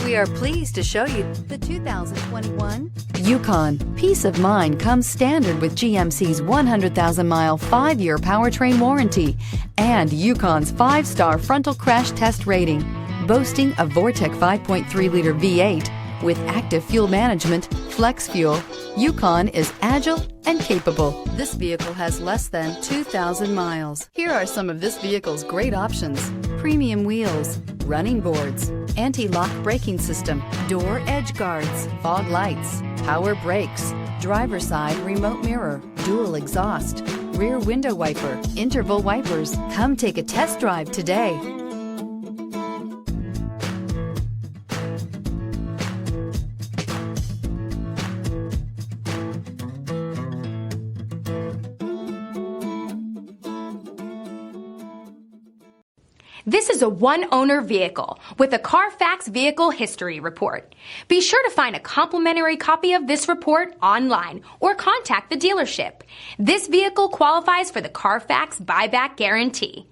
We are pleased to show you the 2021 Yukon. Peace of mind comes standard with GMC's 100,000-mile, 5-year powertrain warranty and Yukon's 5-star frontal crash test rating. Boasting a Vortec 5.3-liter V8 with active fuel management, flex fuel, Yukon is agile and capable. This vehicle has less than 2,000 miles. Here are some of this vehicle's great options: premium wheels, running boards, anti-lock braking system, door edge guards, fog lights, power brakes, driver's side remote mirror, dual exhaust, rear window wiper, interval wipers. Come take a test drive today. This is a one-owner vehicle with a Carfax Vehicle History Report. Be sure to find a complimentary copy of this report online or contact the dealership. This vehicle qualifies for the Carfax Buyback Guarantee.